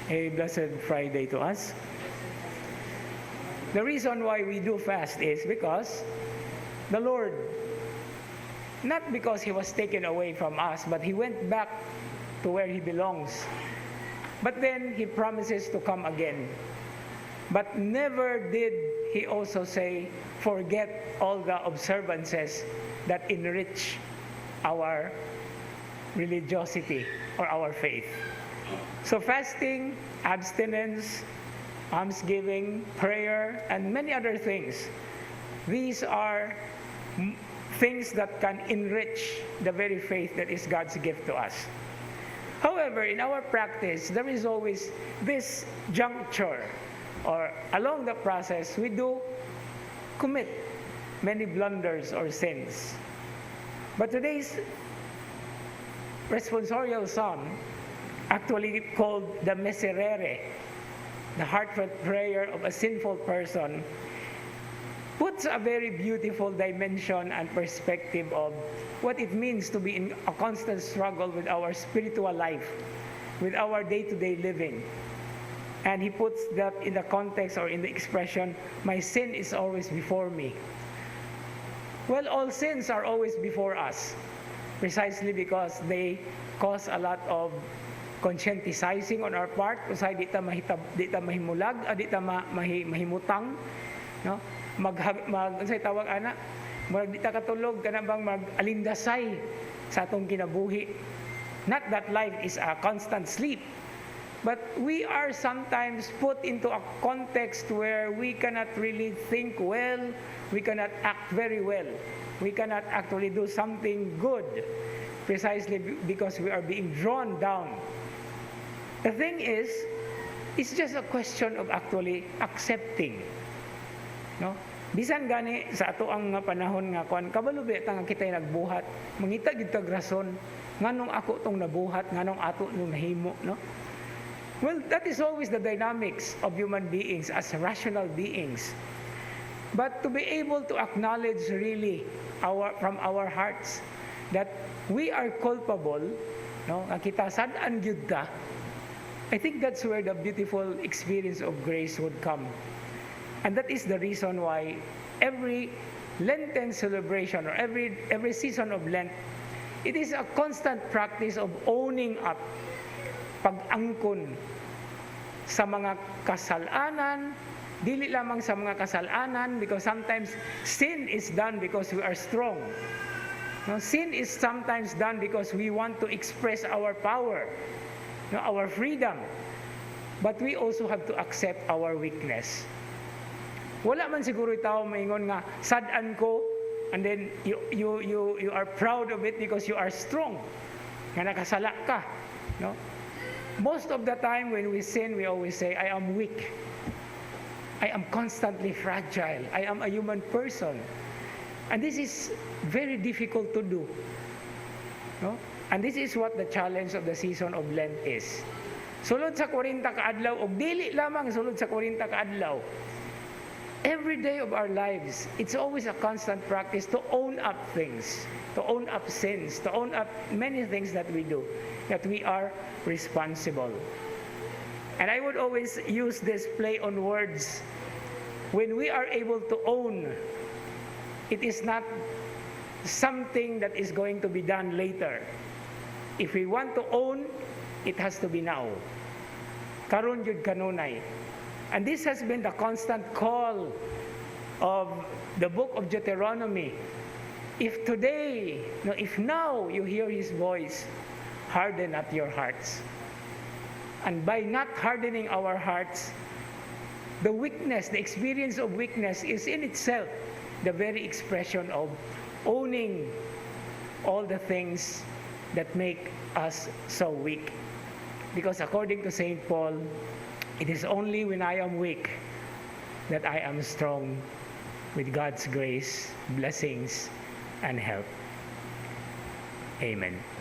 A blessed Friday to us. The reason why we do fast is because the Lord, not because He was taken away from us, but He went back to where He belongs. But then He promises to come again. But never did He also say, forget all the observances that enrich our religiosity or our faith. So fasting, abstinence, almsgiving, prayer, and many other things. These are things that can enrich the very faith that is God's gift to us. However, in our practice, there is always this juncture, or along the process, we do commit many blunders or sins. But today's responsorial psalm, actually called the Miserere, the heartfelt prayer of a sinful person, puts a very beautiful dimension and perspective of what it means to be in a constant struggle with our spiritual life, with our day-to-day living. And he puts that in the context or in the expression, my sin is always before me. Well, all sins are always before us, precisely because they cause a lot of conscientizing on our part, usay di ta mahimulag, di ta mahimutang, no? Unsay tawag ana, murag di ta katulog kana bang mag-alindasay sa atong kinabuhi. Not that life is a constant sleep, but we are sometimes put into a context where we cannot really think well, we cannot act very well, we cannot actually do something good, precisely because we are being drawn down. The thing is, it's just a question of actually accepting. No? Bisan gani sa ato ang panahon nga kon kabalo ta nga kitay nagbuhat, mangita gyud tag rason nganong ako tong nabuhat, nganong ato nung nahimo, no? Well, that is always the dynamics of human beings as rational beings. But to be able to acknowledge really from our hearts that we are culpable, no? Nga kita sad-an gyud ta. I think that's where the beautiful experience of grace would come. And that is the reason why every Lenten celebration or every season of Lent, it is a constant practice of owning up, pag-angkon sa mga kasalanan, dili lamang sa mga kasalanan, because sometimes sin is done because we are strong. No, sin is sometimes done because we want to express our power, no, our freedom. But we also have to accept our weakness. Wala man siguro tao maingon nga sad-an ko, and then you are proud of it because you are strong. Nga nakasala ka, no? Most of the time when we sin, we always say, I am weak. I am constantly fragile. I am a human person. And this is very difficult to do. No? And this is what the challenge of the season of Lent is. Sulod sa 40 ka adlaw, o dili lamang sulod sa 40 ka adlaw, every day of our lives, it's always a constant practice to own up things, to own up sins, to own up many things that we do, that we are responsible. And I would always use this play on words. When we are able to own, it is not something that is going to be done later. If we want to own, it has to be now. Karon jud kanunay. And this has been the constant call of the book of Deuteronomy. If today, no, if now you hear His voice, harden not your hearts. And by not hardening our hearts, the weakness, the experience of weakness is in itself the very expression of owning all the things that make us so weak. Because according to St. Paul, it is only when I am weak that I am strong with God's grace, blessings, and help. Amen.